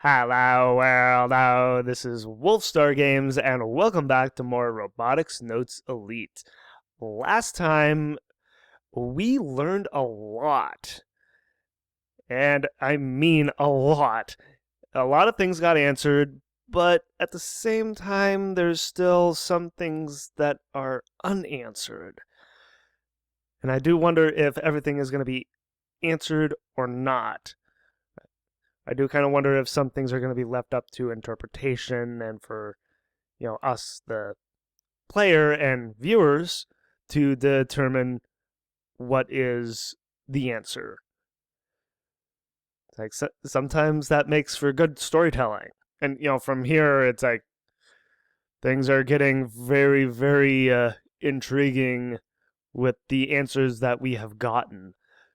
Hello world, this is Wolfstar Games, and welcome back to more Robotics Notes Elite. Last time, we learned a lot. And I mean a lot. A lot of things got answered, but at the same time, there's still some things that are unanswered. And I do wonder if everything is going to be answered or not. I do kind of wonder if some things are going to be left up to interpretation and for, us, the player and viewers, to determine what is the answer. Like sometimes that makes for good storytelling. And, from here, it's like things are getting very, very intriguing with the answers that we have gotten.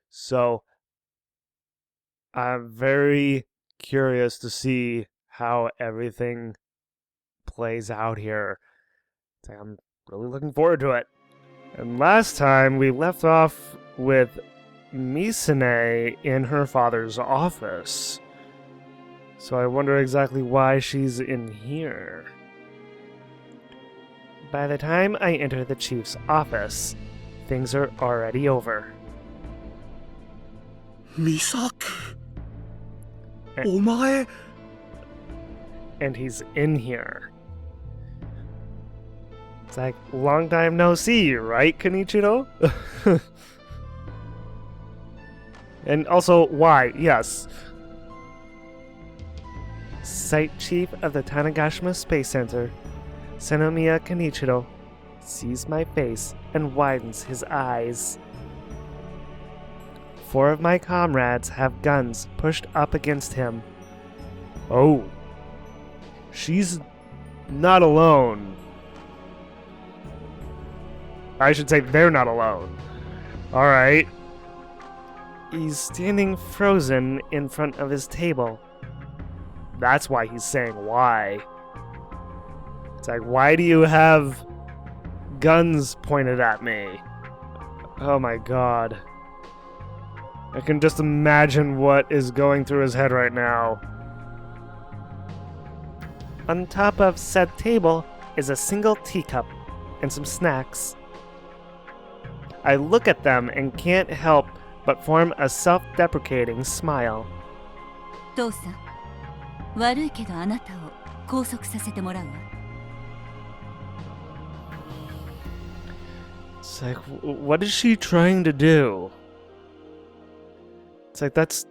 So I'm very curious to see how everything plays out here. I'm really looking forward to it. And last time we left off with Misa-ne in her father's office. So I wonder exactly why she's in here. By the time I enter the chief's office, things are already over. Misaki? Omae? And he's in here. It's like, long time no see, right, Kenichiro? And also, why? Yes. Site Chief of the Tanegashima Space Center, Senomiya Kenichiro, sees my face and widens his eyes. 4 of my comrades have guns pushed up against him. Oh. She's not alone. I should say they're not alone. Alright. He's standing frozen in front of his table. That's why he's saying why. It's like, why do you have guns pointed at me? Oh my god. I can just imagine what is going through his head right now. On top of said table is a single teacup and some snacks. I look at them and can't help but form a self-deprecating smile. 父さん、悪いけどあなたを拘束させてもらうわ。 It's like, what is she trying to do? It's like, that's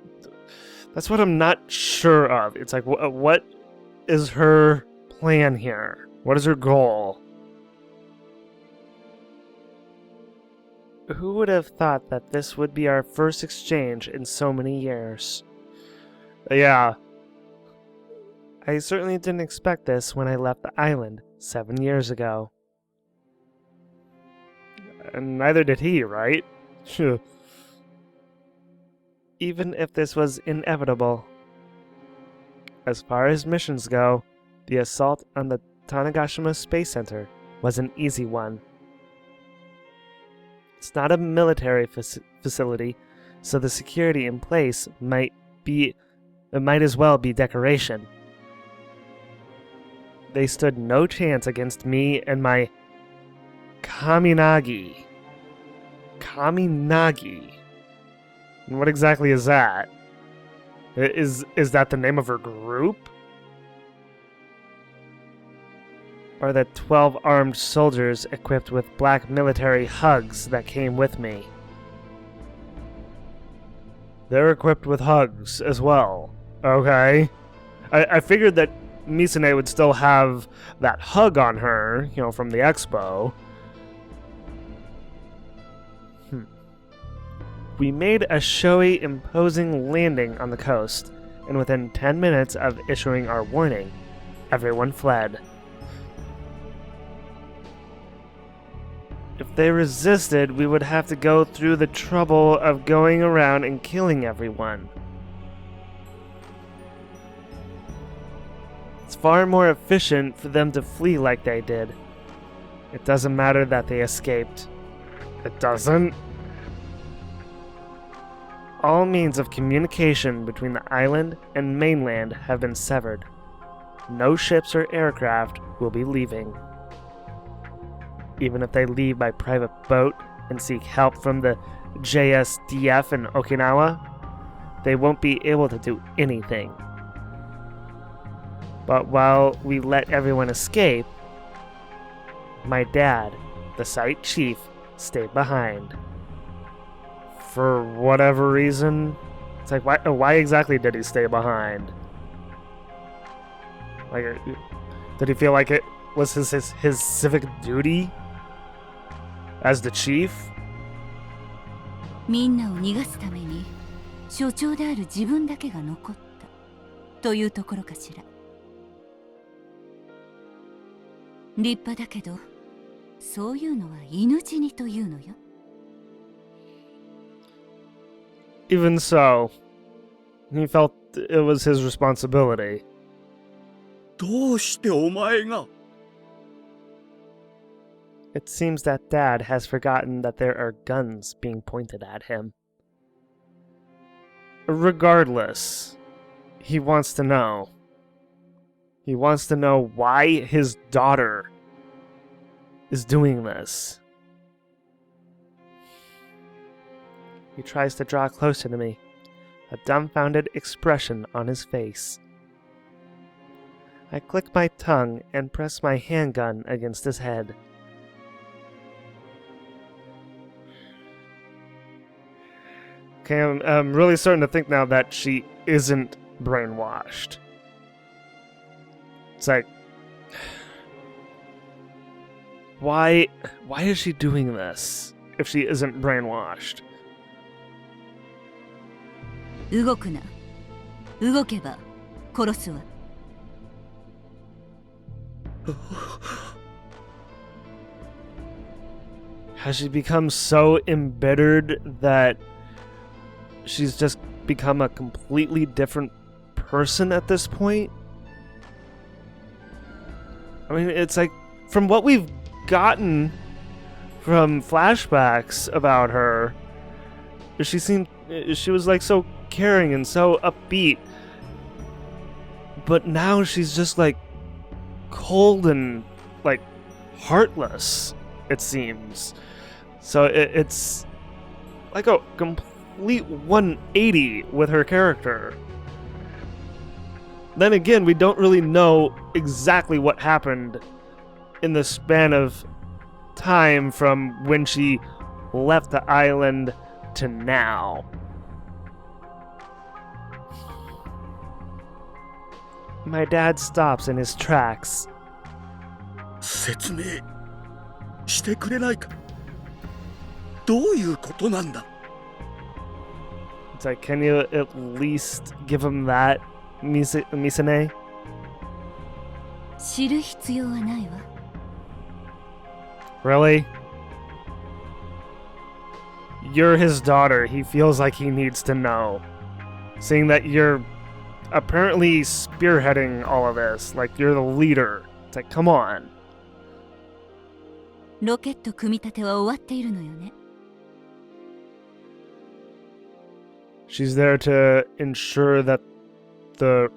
what I'm not sure of. It's like, what is her plan here? What is her goal? Who would have thought that this would be our first exchange in so many years? Yeah. I certainly didn't expect this when I left the island 7 years ago. And neither did he, right? Even if this was inevitable. As far as missions go, the assault on the Tanegashima Space Center was an easy one. It's not a military facility, so the security in place might as well be decoration. They stood no chance against me and my Kaminagi. Kaminagi. And what exactly is that? Is that the name of her group? Or the 12 armed soldiers equipped with black military hugs that came with me? They're equipped with hugs as well. Okay. I figured that Misa-ne would still have that hug on her, from the expo. We made a showy, imposing landing on the coast, and within 10 minutes of issuing our warning, everyone fled. If they resisted, we would have to go through the trouble of going around and killing everyone. It's far more efficient for them to flee like they did. It doesn't matter that they escaped. It doesn't? All means of communication between the island and mainland have been severed. No ships or aircraft will be leaving. Even if they leave by private boat and seek help from the JSDF in Okinawa, they won't be able to do anything. But while we let everyone escape, my dad, the site chief, stayed behind. For whatever reason. It's like, why exactly did he stay behind? Like, did he feel like it was his civic duty as the chief? みんなを逃がすために所長である自分だけが残ったというところかしら。立派だけど、そういうのは犬死にというのよ。Even so, he felt it was his responsibility. どうしてお前が It seems that Dad has forgotten that there are guns being pointed at him. Regardless, he wants to know. He wants to know why his daughter is doing this. He tries to draw closer to me, a dumbfounded expression on his face. I click my tongue and press my handgun against his head. Okay, I'm really starting to think now that she isn't brainwashed. It's like, why is she doing this if she isn't brainwashed? 動くな。動けば殺すわ。Has she become so embittered that she's just become a completely different person at this point? I mean, it's like, from what we've gotten from flashbacks about her, she was like so caring and so upbeat, but now she's just like cold and like heartless, it seems. So it's like a complete 180 with her character. Then again, we don't really know exactly what happened in the span of time from when she left the island to now. My dad stops in his tracks. 説明してくれないか。どういうことなんだ。 It's like, can you at least give him that, Misa-ne? 知る必要はないわ。 Really? You're his daughter. He feels like he needs to know. Seeing that you're apparently spearheading all of this, like you're the leader. It's like, come on. ロケット組み立ては終わっているのよね。 She's there to ensure that the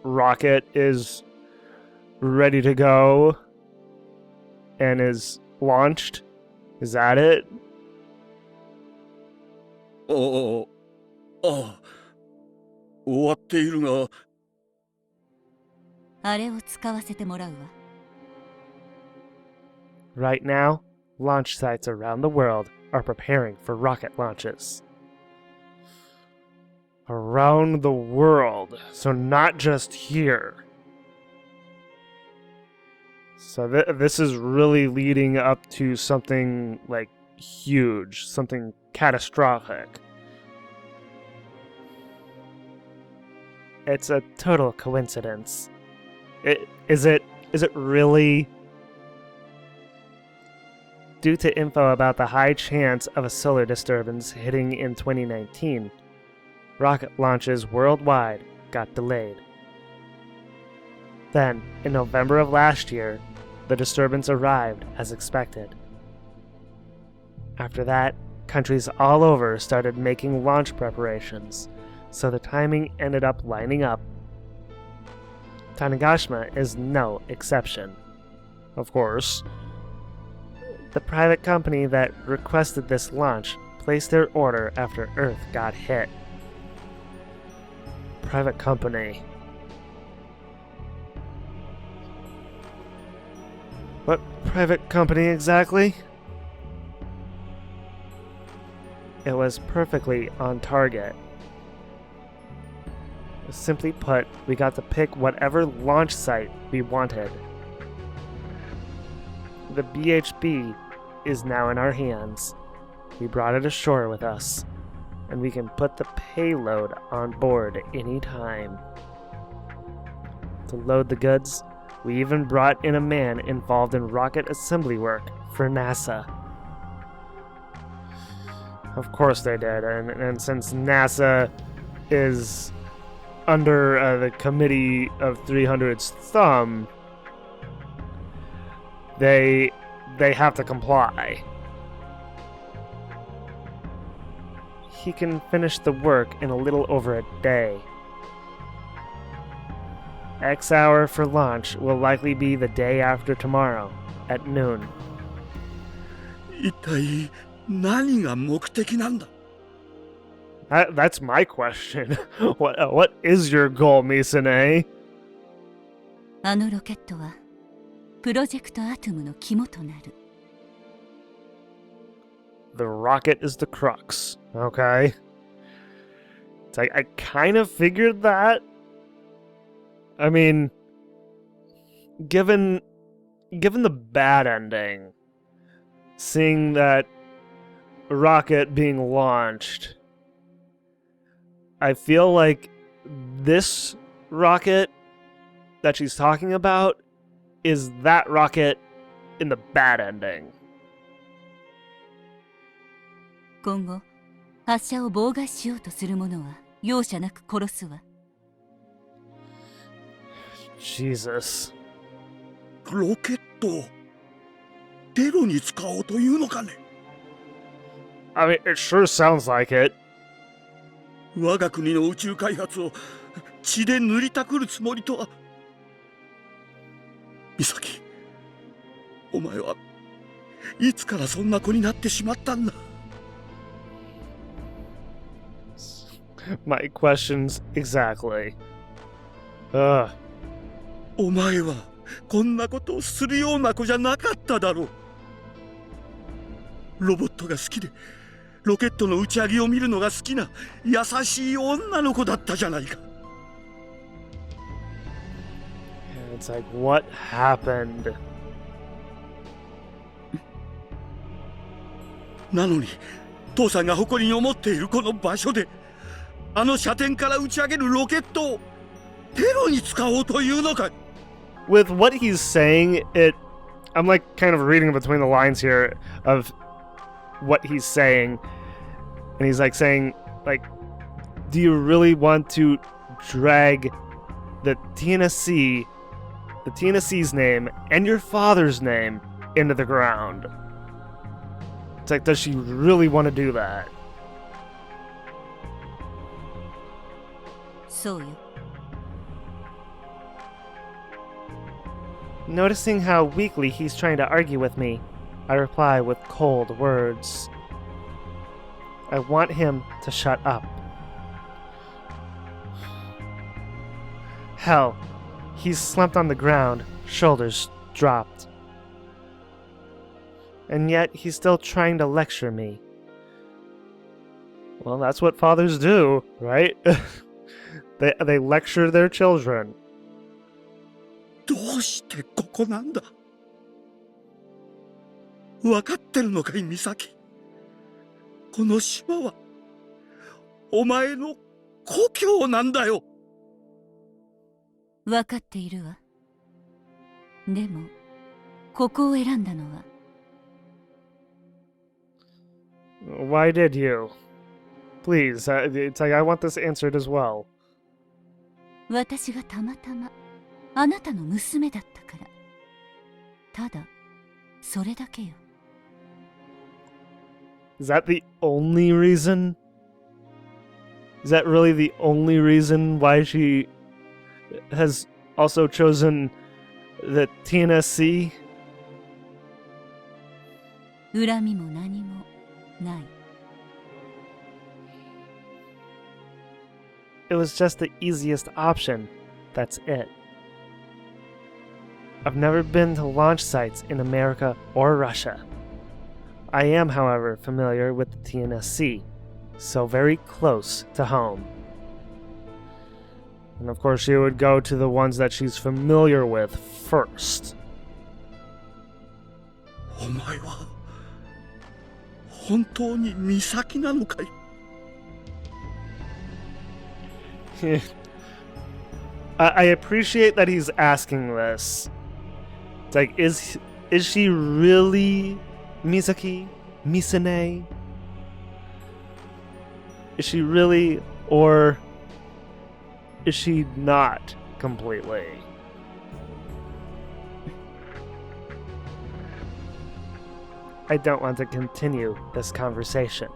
rocket is ready to go and is launched. Is that it? ああ、終わっているが。あれを使わせてもらうわ。 Right now, launch sites around the world are preparing for rocket launches. Around the world, so not just here. So this is really leading up to something like huge, something catastrophic. It's a total coincidence. Is it really? Due to info about the high chance of a solar disturbance hitting in 2019, rocket launches worldwide got delayed. Then, in November of last year, the disturbance arrived as expected. After that, countries all over started making launch preparations, so the timing ended up lining up. Tanegashima is no exception. Of course. The private company that requested this launch placed their order after Earth got hit. Private company. What private company exactly? It was perfectly on target. Simply put, we got to pick whatever launch site we wanted. The BHB is now in our hands. We brought it ashore with us, and we can put the payload on board anytime. To load the goods, we even brought in a man involved in rocket assembly work for NASA. Of course they did, and since NASA is under the Committee of 300's thumb, they have to comply. He can finish the work in a little over a day. X hour for launch will likely be the day after tomorrow, at noon. 一体何が目的なんだ？ That's my question. What is your goal, Misa-ne? あのロケットはプロジェクトアトムの肝となる。 The rocket is the crux, okay? It's like, I kind of figured that. I mean, given the bad ending, seeing that rocket being launched, I feel like this rocket that she's talking about is that rocket in the bad ending. 今後発射を妨害しようとする者は容赦なく殺すわ。 Jesus. ロケットをテロに使おうというのかね？ I mean, it sure sounds like it. 我が国の宇宙開発を血で塗りたくるつもりとは。美咲、お前はいつからそんな子になってしまったんだ？ My questions exactly. Ugh. お前はこんなことをするような子じゃなかっただろう。ロボットが好きでロケットの打ち上げを見るのが好きな優しい女の子だったじゃないか。 It's like, what happened? なのに父さんが誇りに思っているこの場所であの射程から打ち上げるロケットをテロに使おうというのか。 With what he's saying, I'm like kind of reading between the lines here of what he's saying. And he's like saying, like, do you really want to drag the TNSC's name and your father's name into the ground? It's like, does she really want to do that? そうよ。 Noticing how weakly he's trying to argue with me, I reply with cold words. I want him to shut up. Hell, he's slumped on the ground, shoulders dropped. And yet he's still trying to lecture me. Well, that's what fathers do, right? They lecture their children. どうしてここなんだ？分かってるのかい、美咲。この島はお前の故郷なんだよ。分かっているわ。でもここを選んだのは。 Why did you? Please, it's like I want this answered as well. 私がたまたまあなたの娘だったから。ただそれだけよ。Is that the only reason? Is that really the only reason why she has also chosen the TNSC? 恨みも何もない。 It was just the easiest option. That's it. I've never been to launch sites in America or Russia. I am, however, familiar with the TNSC, so very close to home. And of course, she would go to the ones that she's familiar with first. お前は本当に美咲なのかい？ I appreciate that he's asking this. It's like, is she really Misaki? Misa-ne? Is she really, or is she not completely? I don't want to continue this conversation.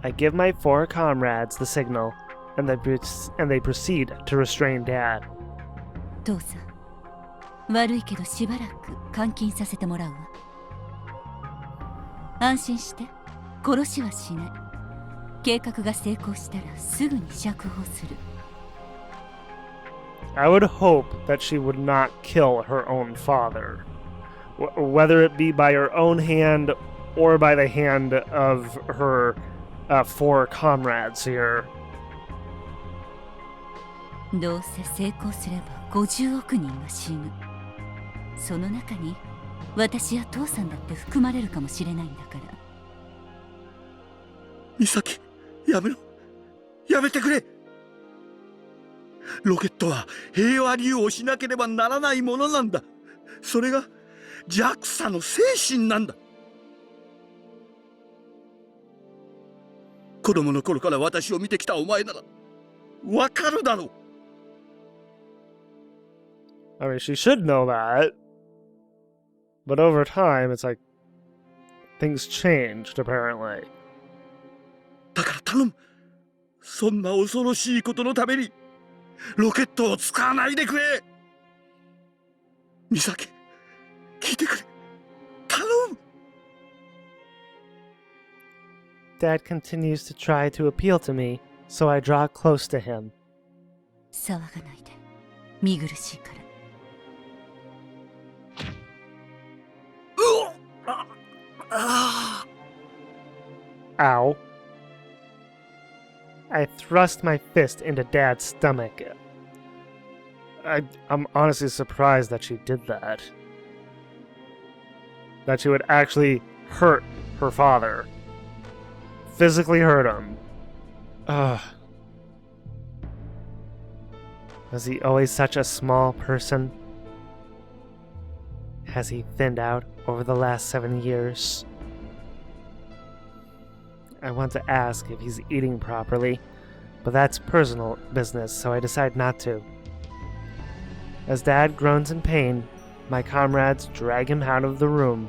I give my 4 comrades the signal, and they proceed to restrain Dad. 父さん、悪いけどしばらく監禁させてもらうわ。安心して、殺しはしない。計画が成功したらすぐに釈放する。I would hope that she would not kill her own father, whether it be by her own hand or by the hand of her 4 comrades here. どうせ成功すれば50億人が死ぬ。その中に私や父さんだって含まれるかもしれないんだから。美咲、やめろ。やめてくれ。ロケットは平和利用しなければならないものなんだ。それが JAXA の精神なんだ。子供の頃から私を見てきたお前ならわかるだろう。I mean, she should know that. But over time, it's like things changed, apparently. だから頼む。そんな恐ろしいことのためにロケットを使わないでくれ。美咲、聞いてくれ。頼む。Dad continues to try to appeal to me, so I draw close to him. 騒がないで。見苦しいから。Ow. I thrust my fist into Dad's stomach. I'm honestly surprised that she did that. That she would actually hurt her father. Physically hurt him. Ugh. Was he always such a small person? Has he thinned out over the last 7 years? I want to ask if he's eating properly, but that's personal business, so I decide not to. As Dad groans in pain, my comrades drag him out of the room.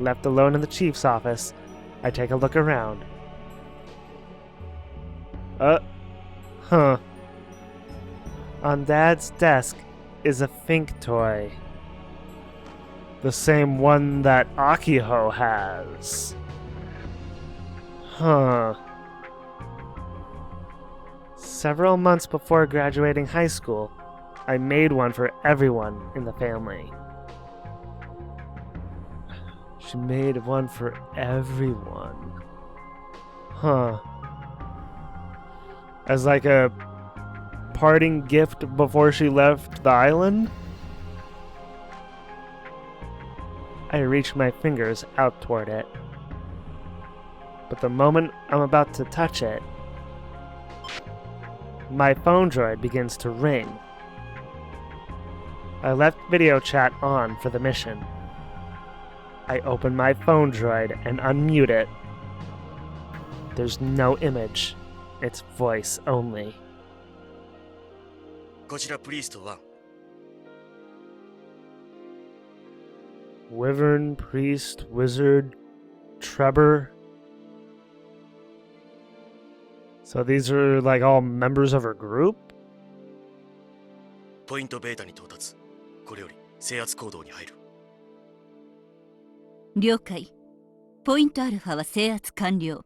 Left alone in the chief's office, I take a look around. Huh. On Dad's desk is a Fink toy. The same one that Akiho has. Huh. Several months before graduating high school, I made one for everyone in the family. She made one for everyone. Huh. As like a parting gift before she left the island? I reach my fingers out toward it. But the moment I'm about to touch it, my phone droid begins to ring. I left video chat on for the mission. I open my phone droid and unmute it. There's no image. It's voice only. こちらプリースト1。Wyvern, priest, wizard, Trevor. So these are like all members of her group? ポイントベータに到達。これより制圧行動に入る。了解。ポイントアルファは制圧完了。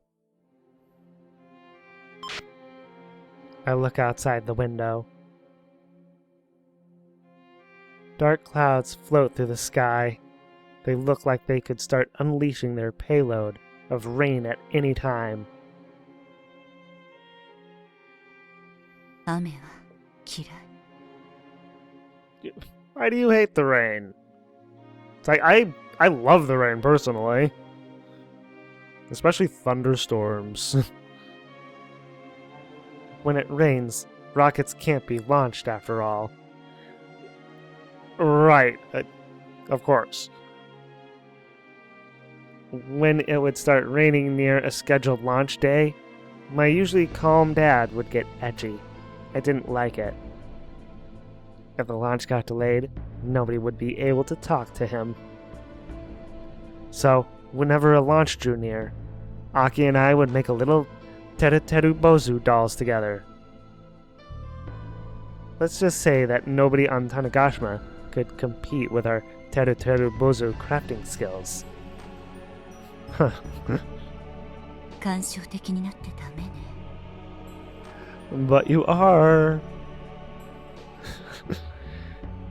I look outside the window. Dark clouds float through the sky. They look like they could start unleashing their payload of rain at any time. 雨は嫌い。Why do you hate the rain? It's like, I love the rain personally. Especially thunderstorms. When it rains, rockets can't be launched after all. Right, of course. When it would start raining near a scheduled launch day, my usually calm dad would get edgy. I didn't like it. If the launch got delayed, nobody would be able to talk to him. So, whenever a launch drew near, Aki and I would make a little Teru Bozu dolls together. Let's just say that nobody on Tanegashima could compete with our Teru Bozu crafting skills. Huh. 感傷的になってダメね。But you are.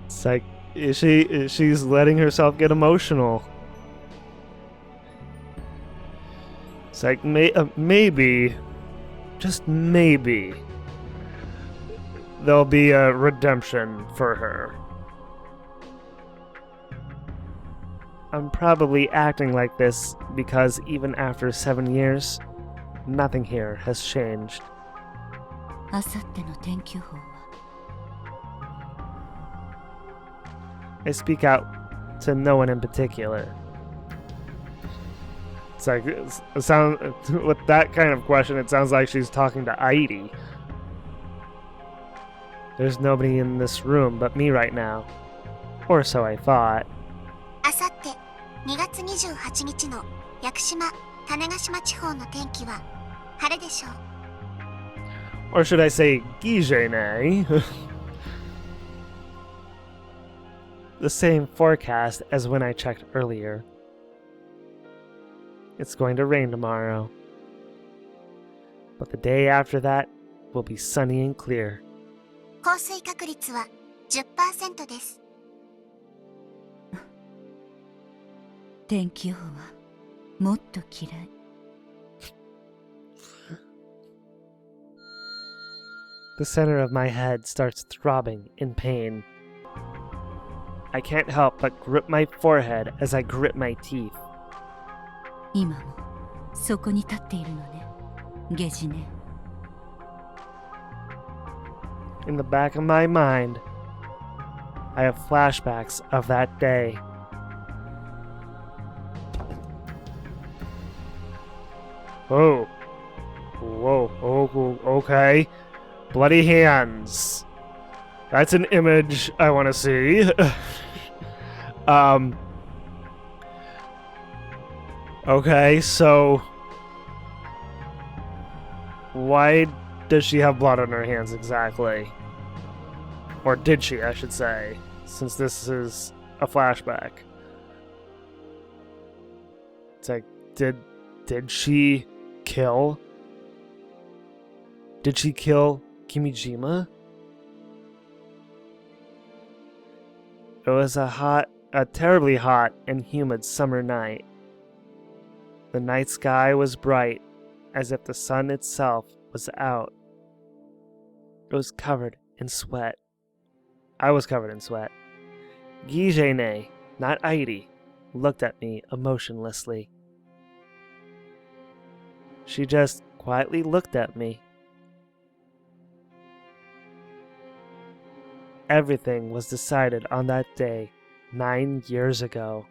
It's like, she's letting herself get emotional. It's like, maybe, just maybe, there'll be a redemption for her. I'm probably acting like this because even after 7 years, nothing here has changed. あさっての天気予報は I speak out to no one in particular. It's like, with that kind of question, it sounds like she's talking to Airi. There's nobody in this room but me right now. Or so I thought. あさって2月28日の屋久島、種子島地方の天気は晴れでしょう。 Or should I say, Gijene? The same forecast as when I checked earlier. It's going to rain tomorrow. But the day after that will be sunny and clear. 降水確率は 10% です。天気予報はもっと嫌い。The center of my head starts throbbing in pain. I can't help but grip my forehead as I grit my teeth. 今もそこに立っているのね、ゲジネ。In the back of my mind, I have flashbacks of that day. Oh. Whoa. Oh, okay. Bloody hands. That's an image I want to see. Okay, so why does she have blood on her hands exactly? Or did she, I should say, since this is a flashback. It's like, did she kill? Did she kill Kimijima? It was a terribly hot and humid summer night. The night sky was bright, as if the sun itself was out. It was covered in sweat. I was covered in sweat. Gijene, not Airi, looked at me emotionlessly. She just quietly looked at me. Everything was decided on that day 9 years ago.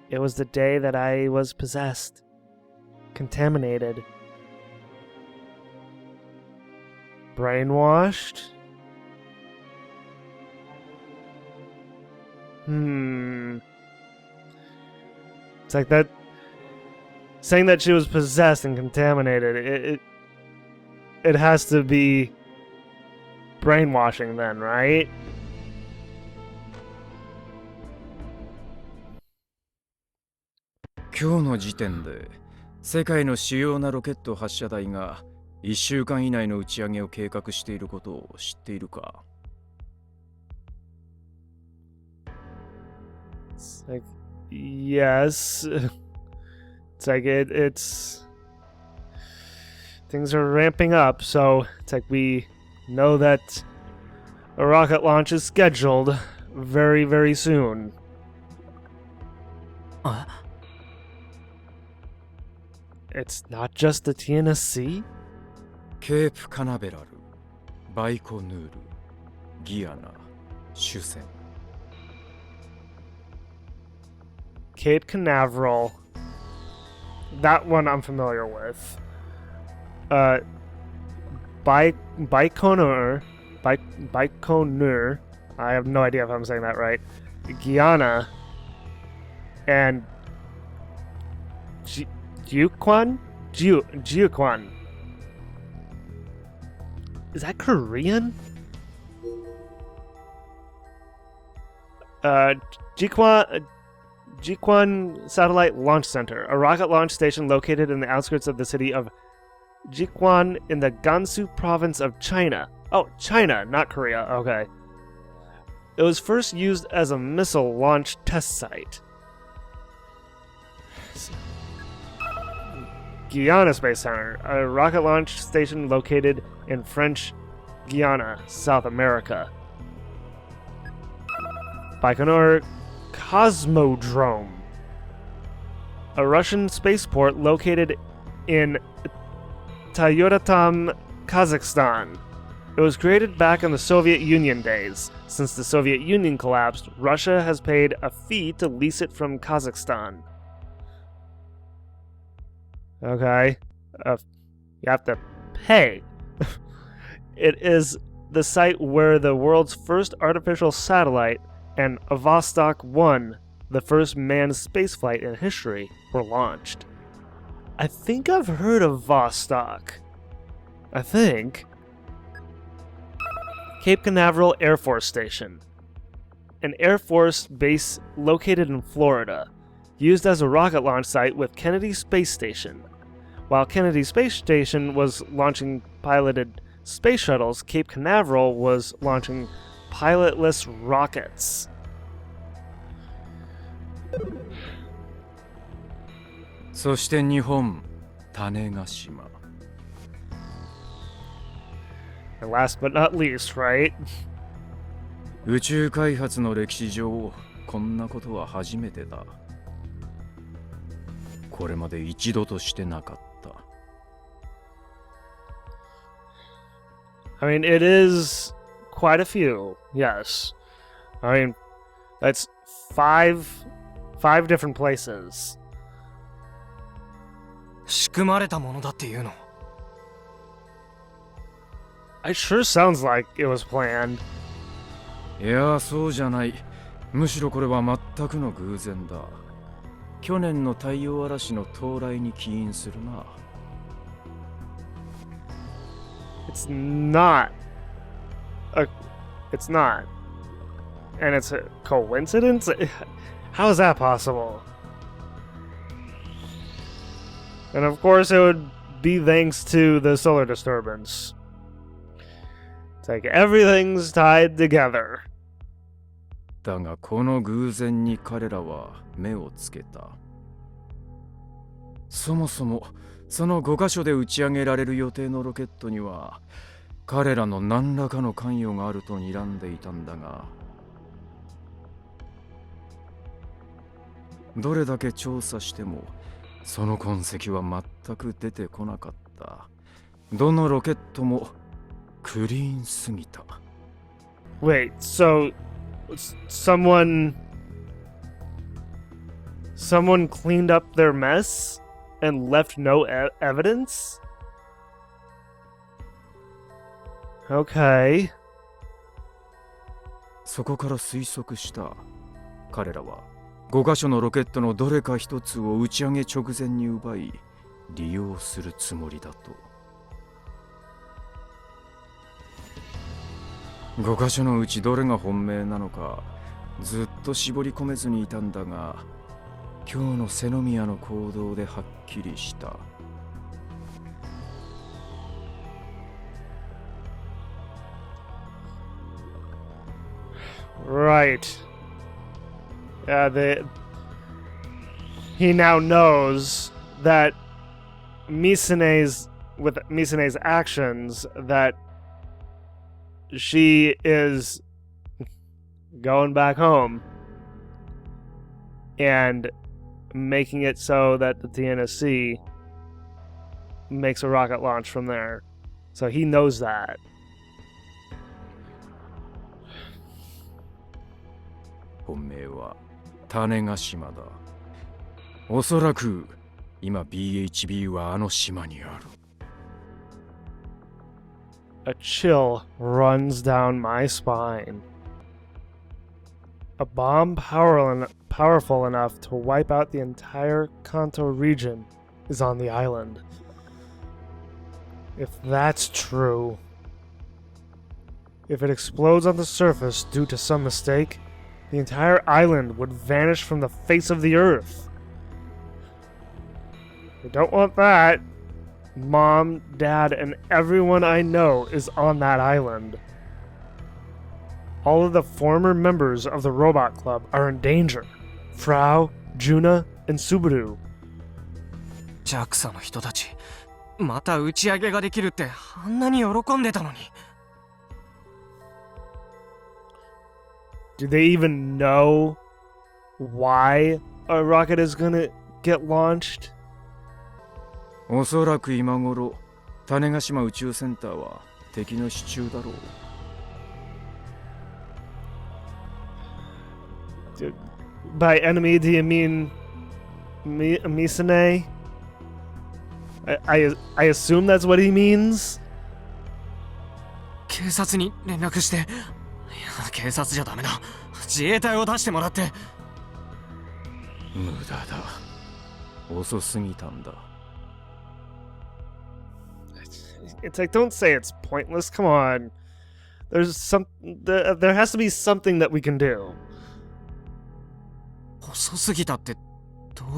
It was the day that I was possessed, contaminated, brainwashed. It's like that. Saying that she was possessed and contaminated, it has to be brainwashing then, right?今日の時点で世界の主要なロケット発射台が1週間以内の打ち上げを計画していることを知っているか？ It's like, yes. It's like it's things are ramping up, so it's like we know that a rocket launch is scheduled very, very soon. It's not just the TNSC? ケープカナベラル、バイコヌール、ギアナ、主戦。 Cape Canaveral. That one I'm familiar with. Baikonur. Baikonur. I have no idea if I'm saying that right. Guyana. And Jiuquan? Jiuquan. Is that Korean? Jiuquan Satellite Launch Center, a rocket launch station located in the outskirts of the city of Jiuquan in the Gansu province of China. Oh, China, not Korea. Okay. It was first used as a missile launch test site. Guyana Space Center, a rocket launch station located in French Guiana, South America. Baikonur Cosmodrome, a Russian spaceport located in Tayuratam, Kazakhstan. It was created back in the Soviet Union days. Since the Soviet Union collapsed, Russia has paid a fee to lease it from Kazakhstan. Okay. You have to pay. It is the site where the world's first artificial satellite and Vostok 1, the first manned spaceflight in history, were launched. I think I've heard of Vostok. I think. Cape Canaveral Air Force Station, an Air Force base located in Florida, used as a rocket launch site with Kennedy Space Station. While Kennedy Space Station was launching piloted space shuttles, Cape Canaveral was launching pilotless rockets. And last but not least, right? 宇宙開発の歴史上、こんなことは初めてだ。これまで一度としてなかった。I mean, it is quite a few, yes. I mean, that's five different places. 仕組まれたものだっていうの。It sure sounds like it was planned. いや、そうじゃない。むしろこれは全くの偶然だ。去年の太陽嵐の到来に起因するな。It's not. It's not. And it's a coincidence? How is that possible? And of course it would be thanks to the solar disturbance. It's like everything's tied together. だがこの偶然に彼らは目をつけた。そもそもその5カ所で打ち上げられる予定のロケットには彼らの何らかの関与があると睨んでいたんだが、どれだけ調査してもその痕跡は全く出てこなかった。どのロケットもクリーンすぎた。Wait, so someone cleaned up their mess and left no evidence? Okay. そこから推測した。彼らは5カ所のロケットのどれか一つを打ち上げ直前に奪い利用するつもりだと。5カ所のうちどれが本命なのかずっと絞り込めずにいたんだが、今日の瀬宮の行動ではっきりした。Right. He now knows that with Misa-ne's actions, that she is going back home and making it so that the TNSC makes a rocket launch from there. So he knows that. 本命は種子島だ。おそらく今 BHB はあの島にある。A chill runs down my spine. A bomb powerful enough to wipe out the entire Kanto region is on the island. If that's true, if it explodes on the surface due to some mistake, the entire island would vanish from the face of the earth. We don't want that. Mom, Dad, and everyone I know is on that island. All of the former members of the Robot Club are in danger. Frau, Juna, and Subaru. JAXA の人たち、また打ち上げができるってあんなに喜んでたのに。Do they even know why a rocket is gonna get launched? おそらく今頃種子島宇宙センターは敵の支柱だろう。By enemy, do you mean Misa-ne? I assume that's what he means? 警察に連絡して。いや、警察じゃダメだ。自衛隊を出してもらって。無駄だ。遅すぎたんだ。It's like, don't say it's pointless. Come on. There has to be something that we can do. 遅すぎたってど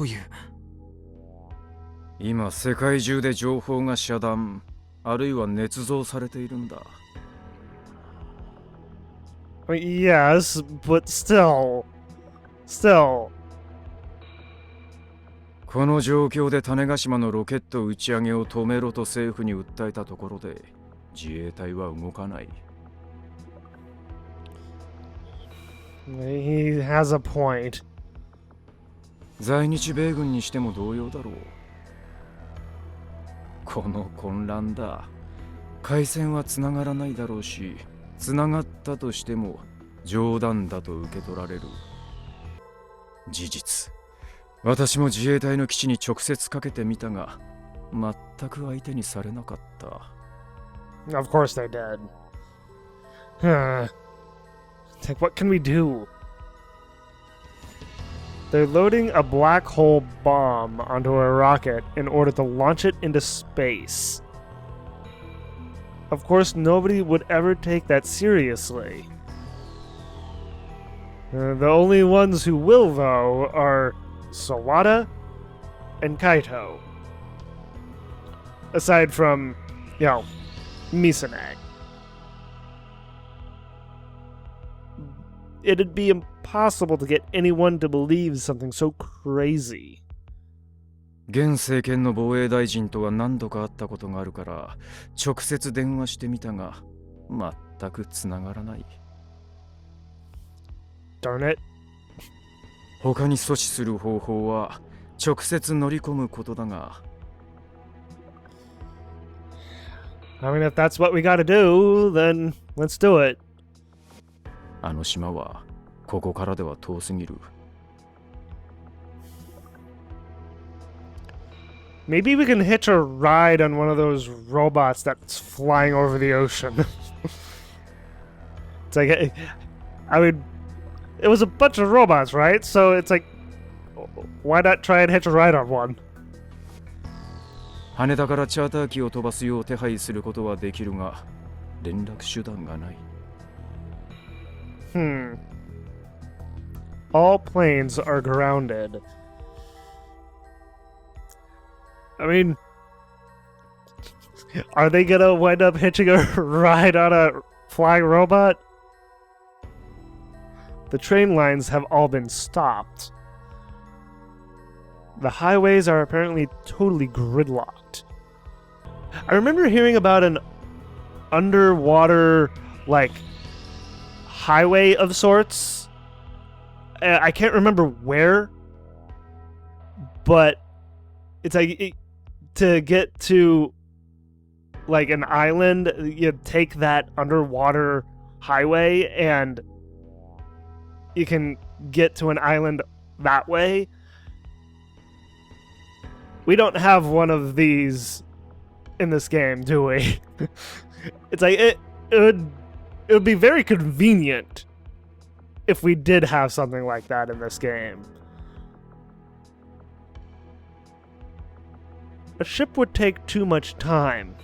ういう。今世界中で情報が遮断あるいは捏造されているんだ。Yes, but still. この状況で種子島のロケット打ち上げを止めろと政府に訴えたところで自衛隊は動かない。He has a point. 在日米軍にしても同様だろう。この混乱だ。回線はつながらないだろうし、つながったとしても冗談だと受け取られる。事実。私も自衛隊の基地に直接かけてみたが、全く相手にされなかった。Of course they did. Like, what can we do? They're loading a black hole bomb onto a rocket in order to launch it into space. Of course, nobody would ever take that seriously. The only ones who will, though, are Sawada and Kaito. Aside from, Misa-ne. It'd be impossible to get anyone to believe something so crazy. 現政権の防衛大臣とは何度か会ったことがあるから直接電話してみたが全くつながらない。Darn it. 他に阻止する方法は直接乗り込むことだが。I mean, if that's what we gotta do, then let's do it. あの島はここからでは遠すぎる。Maybe we can hitch a ride on one of those robots that's flying over the ocean. It's like, it was a bunch of robots, right? So it's like, why not try and hitch a ride on one? 羽田からチャーター機を飛ばすよう手配することはできるが、連絡手段がない。All planes are grounded. I mean, are they gonna wind up hitching a ride on a flying robot? The train lines have all been stopped. The highways are apparently totally gridlocked. I remember hearing about an underwater, like, highway of sorts. I can't remember where, but it's like to get to like an island, you take that underwater highway and you can get to an island that way. We don't have one of these in this game, do we? It's like it would be very convenient if we did have something like that in this game. A ship would take too much time.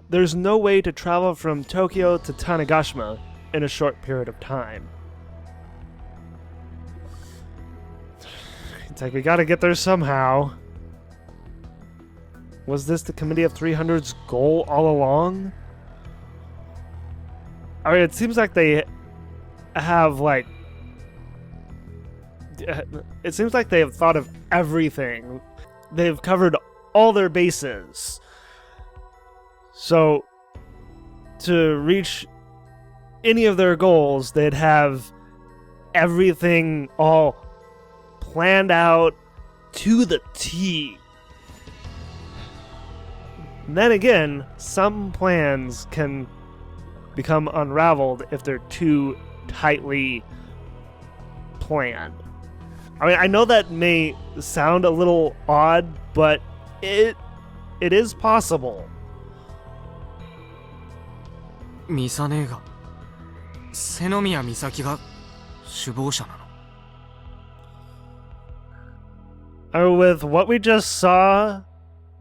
There's no way to travel from Tokyo to Tanegashima in a short period of time. It's like we gotta get there somehow. Was this the Committee of 300's goal all along? I mean, it seems like they have, like... It seems like they have thought of everything. They've covered all their bases. So, to reach any of their goals, they'd have everything all planned out to the T. And then again, some plans can become unraveled if they're too tightly planned. I mean, I know that may sound a little odd, but it is possible. Misa-ne が瀬宮美咲が首謀者なの? With what we just saw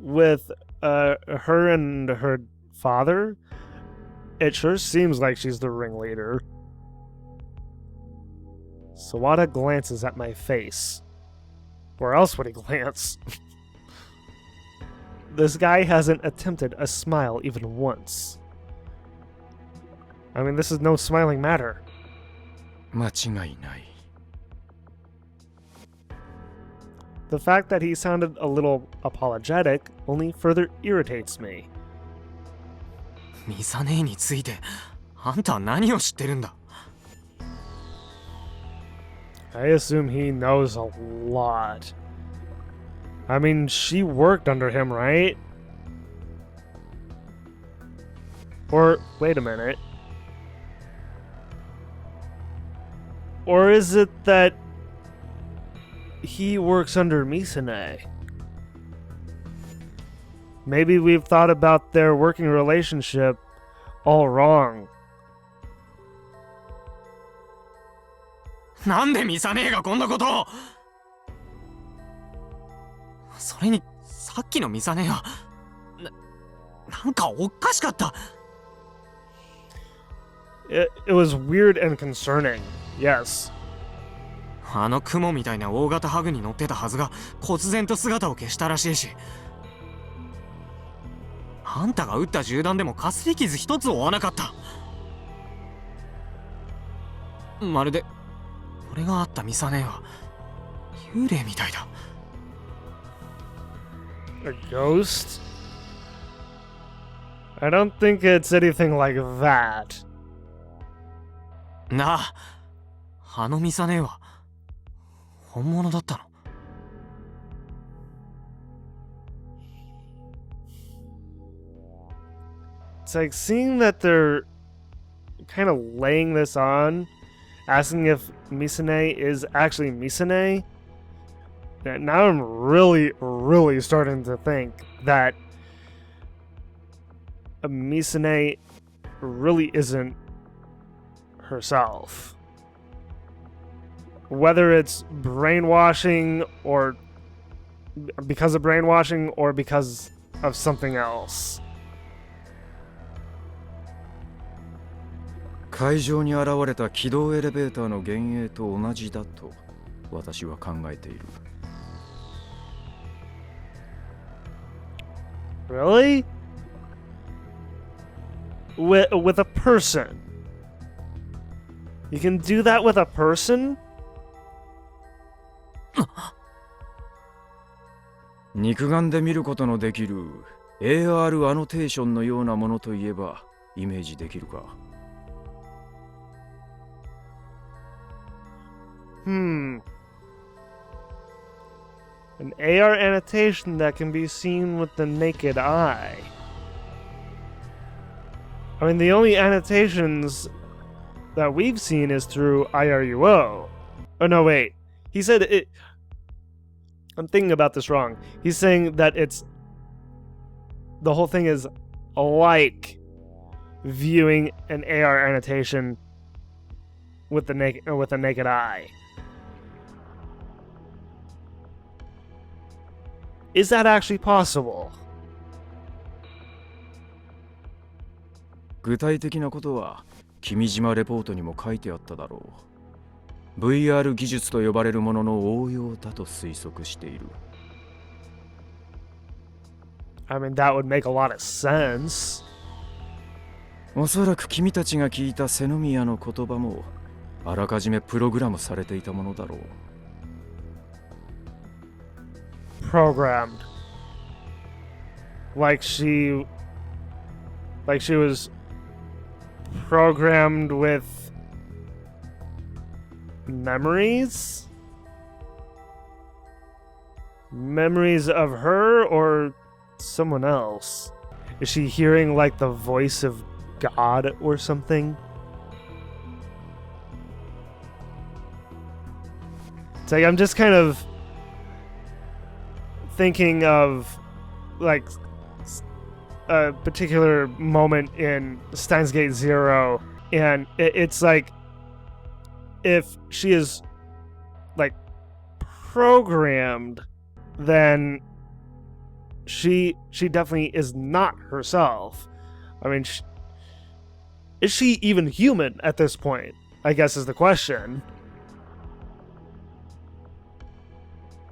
with her and her father, it sure seems like she's the ringleader. Sawada glances at my face. Where else would he glance? This guy hasn't attempted a smile even once. I mean, this is no smiling matter. 間違いない。 The fact that he sounded a little apologetic only further irritates me. ミサ姉についてあんたは何を知ってるんだ? I assume he knows a lot. I mean, she worked under him, right? Or, wait a minute. Or is it that he works under Misa-ne? Maybe we've thought about their working relationship all wrong. なんでミサ姉がこんなことを? それにさっきのミサ姉はなんかおかしかった。 It was weird and concerning. Yes. あの雲みたいな大型ハグに乗ってたはずが忽然と姿を消したらしいし、あんたが撃った銃弾でもかすり傷一つ負わなかった。まるで俺が会ったミサ姉は幽霊みたいだ。 A ghost? I don't think it's anything like that. なあ、あのミサ姉は本物だったの? It's like seeing that they're kind of laying this on, asking if Misa-ne is actually Misa-ne. Now I'm really starting to think that Misa-ne really isn't herself. whether it's brainwashing or because of brainwashing or because of something else. 会場に現れた軌道エレベーターの幻影と同じだと私は考えている。Really? With a person? You can do that with a person? 肉眼で見ることのできる AR アノテーションのようなものといえばイメージできるか。An AR annotation that can be seen with the naked eye. I mean, the only annotations that we've seen is through IRUO. Oh, no, wait. He said it... I'm thinking about this wrong. He's saying that it's... The whole thing is like viewing an AR annotation with the naked eye. Is that actually possible? 具体的なことは君島レポートにも書いてあっただろう。VR 技術と呼ばれるものの応用だと推測している。I mean, that would make a lot of sense. おそらく君たちが聞いたセノミヤの言葉もあらかじめプログラムされていたものだろう。Programmed. Like she was programmed with memories? Memories of her or someone else? Is she hearing like the voice of God or something? It's like I'm just kind of thinking of like a particular moment in Steins Gate Zero, and it's like if she is like programmed, then she definitely is not herself. I mean, is she even human at this point? I guess is the question.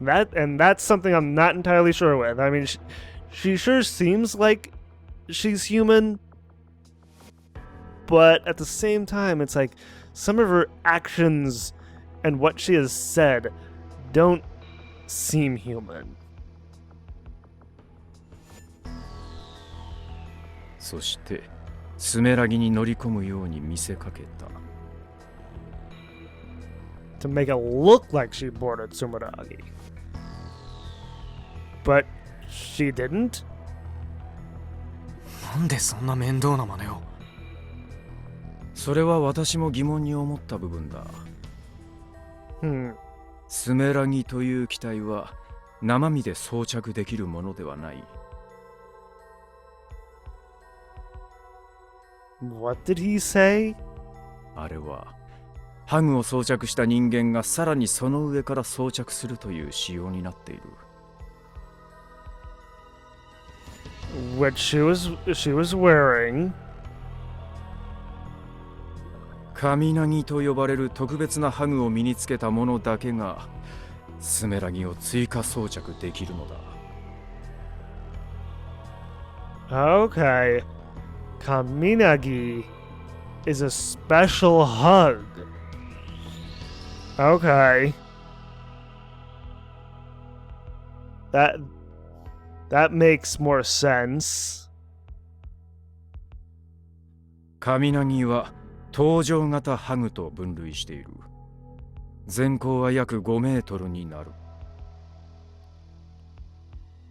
That's something I'm not entirely sure with. I mean, she sure seems like she's human, but at the same time, it's like some of her actions and what she has said don't seem human. そしてスメラギに乗り込むように見せかけた。To make it look like she boarded Sumeragi. But she didn't? なんでそんな面倒な真似を。それは私も疑問に思った部分だ。スメラギという機体は生身で装着できるものではない。What did he say? あれはハグを装着した人間がさらにその上から装着するという仕様になっている。Which she was wearing. 神凪と呼ばれる特別なハグを身につけた者だけがスメラギを追加装着できるのだ。Okay. Kaminagi is a special hug. Okay. That makes more sense. 神凪は搭乗型ハグと分類している。全高は約5メートルになる。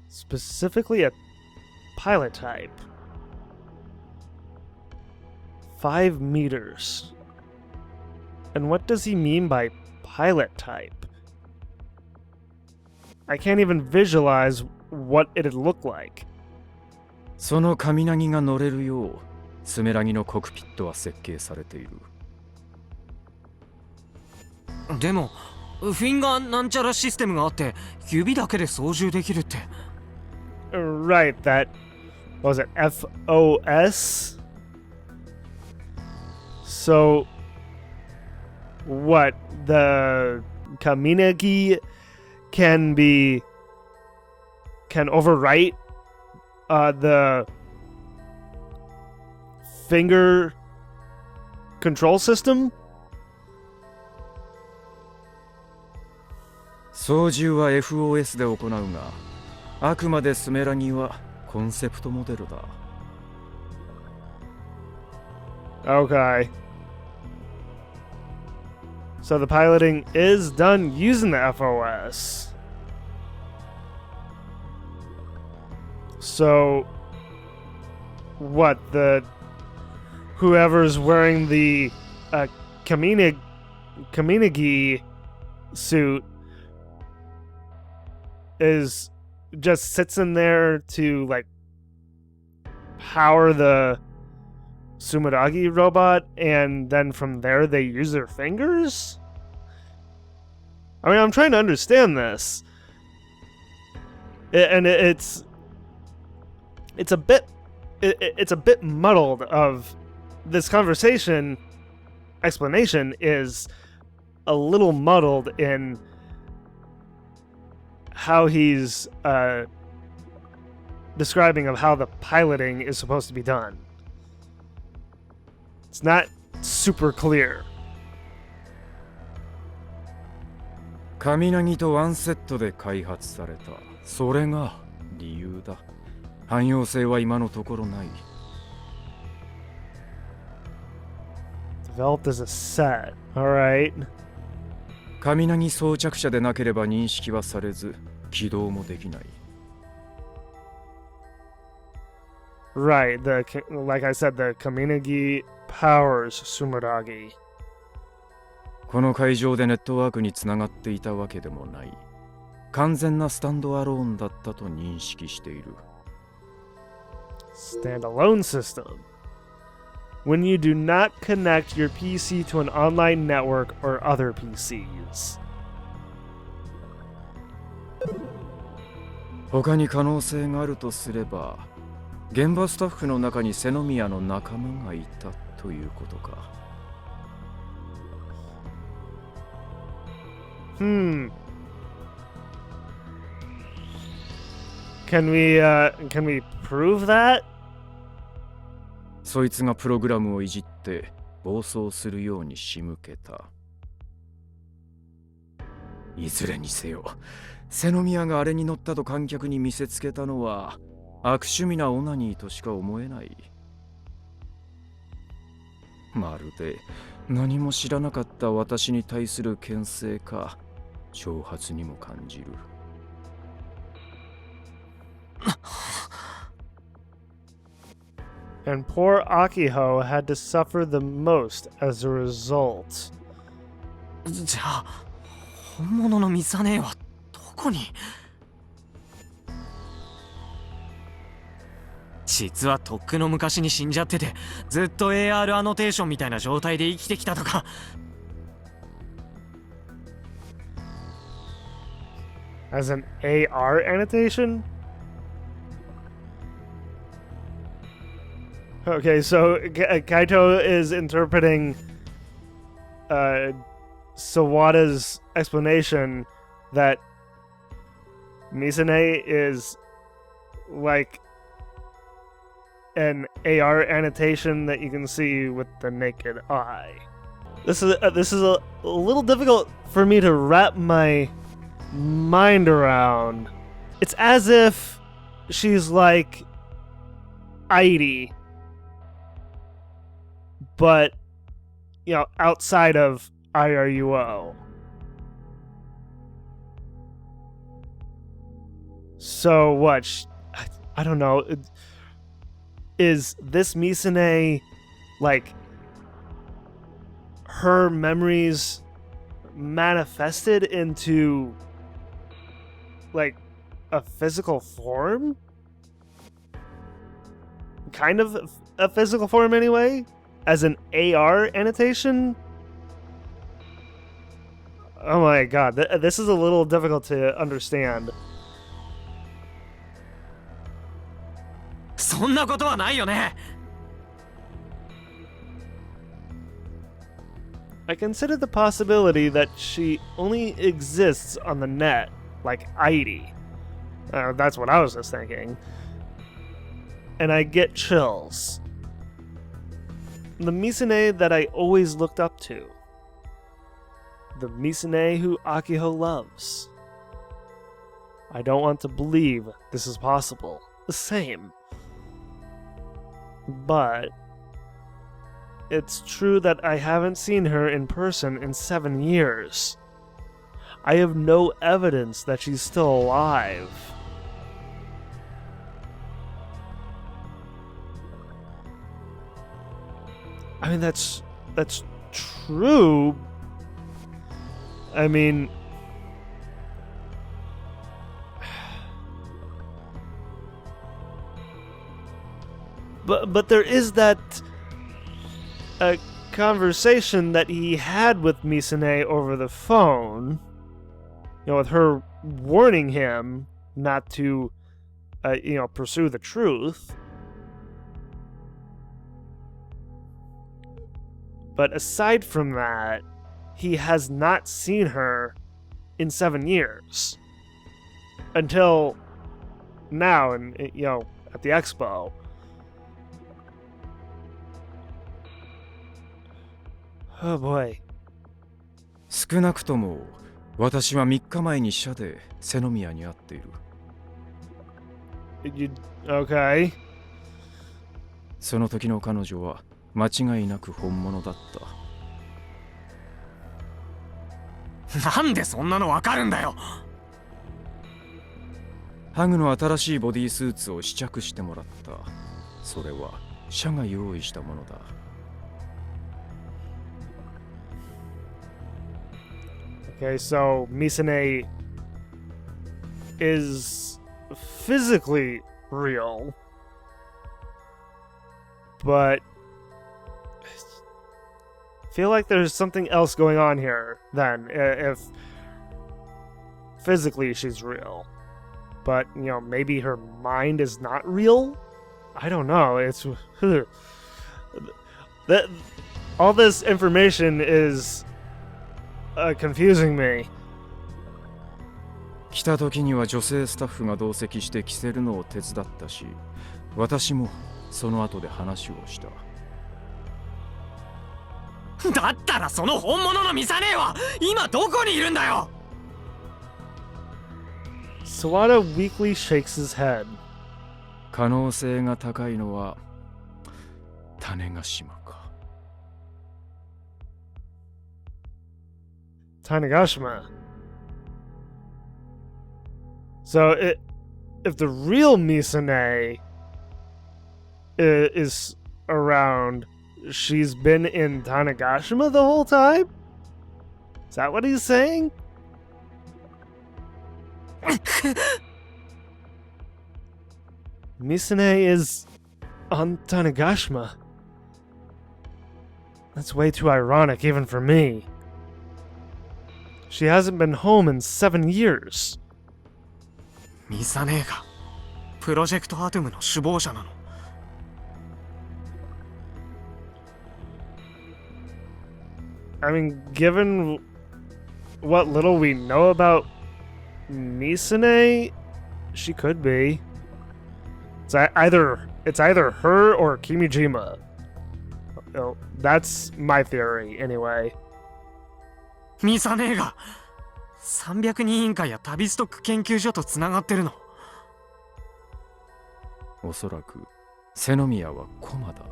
Specifically a pilot type. 5 meters. And what does he mean by pilot type? I can't even visualize what it'd look like. その神凪が乗れるようスメラギのコクピットは設計されている。でもフィンガーなんちゃらシステムがあって指だけで操縦できるって。 Right, that what was it, FOS? So what, the Kaminagi can overwrite the finger control system? 操縦は FOS で行うが、あくまでスメラギはコンセプトモデルだ。Okay. So the piloting is done using the FOS. So what, whoever's wearing the Kaminagi suit is just sits in there to like power the Sumeragi robot, and then from there they use their fingers? I mean, I'm trying to understand this. It's a bit muddled. Of this conversation explanation is a little muddled in how he's describing of how the piloting is supposed to be done. It's not super clear. カミナギとワンセットで開発された。それが理由だ。汎用性は今のところない。Developed as a set. Alright. カミナギ装着者でなければ認識はされず、起動もできない。Right. Like I said, the Kaminagi powers Sumeragi. この会場でネットワークにつながっていたわけでもない。完全なスタンドアローンだったと認識している。Standalone system. When you do not connect your PC to an online network or other PCs. 他に可能性があるとすれば、現場スタッフの中にセノミヤの仲間がいたということか。Can we prove that? そいつがプログラムをいじって暴走するように仕向けた。いずれにせよ、セノミヤがあれに乗ったと観客に見せつけたのは悪趣味なオナニーとしか思えない。まるで何も知らなかった私に対する牽制か挑発にも感じる。And poor Akiho had to suffer the most as a result. じゃあ本物のミサネはどこに？実はとっくの昔に死んじゃってて、ずっと AR アノテーションみたいな状態で生きてきたとか。As an AR annotation? Okay, so Kaito is interpreting Sawada's explanation that Misa-ne is like an AR annotation that you can see with the naked eye. This is a little difficult for me to wrap my mind around. It's as if she's like Airi, but you know, outside of IRUO. So what? I don't know. Is this Misa-ne like her memories manifested into like a physical form? Kind of a physical form anyway? As an AR annotation? Oh my god, this is a little difficult to understand. そんなことはないよね。 I considered the possibility that she only exists on the net, like Heidi. That's what I was just thinking. And I get chills. The Misa-ne that I always looked up to. The Misa-ne who Akiho loves. I don't want to believe this is possible. The same. But it's true that I haven't seen her in person in 7 years. I have no evidence that she's still alive. I mean, that's true. I mean, but there is that conversation that he had with Misa-ne over the phone, you know, with her warning him not to, pursue the truth. But aside from that, he has not seen her in 7 years. Until now, and at the expo. Oh boy. 少なくとも私は3日前に社で瀬宮に会っている。Okay. その時の彼女は間違いなく本物だった。なんでそんなのわかるんだよ。ハグの新しいボディスーツを試着してもらった。それは社が用意したものだ。Okay, so Misa-ne is physically real, but I feel like there's something else going on here then, if physically she's real. But, maybe her mind is not real? I don't know. It's that all this information is confusing me. 来た時には女性スタッフが同席して着せるのを手伝ったし、私もその後で話をした。だったらその本物のミサ姉は今どこにいるんだよ。Sawada weakly shakes his head. 可能性が高いのは種子島か。Tanegashima. So, if the real Misa-ne is around, she's been in Tanegashima the whole time? Is that what he's saying? Misa-ne is on Tanegashima. That's way too ironic even for me. She hasn't been home in 7 years. ミサ姉がプロジェクトアトムの首謀者なの。I mean, given what little we know about Misa-ne, she could be. It's either her or Kimijima. That's my theory, anyway. ミサ姉が300人委員会や旅ストック研究所とつながってるの。おそらく瀬宮は駒だ。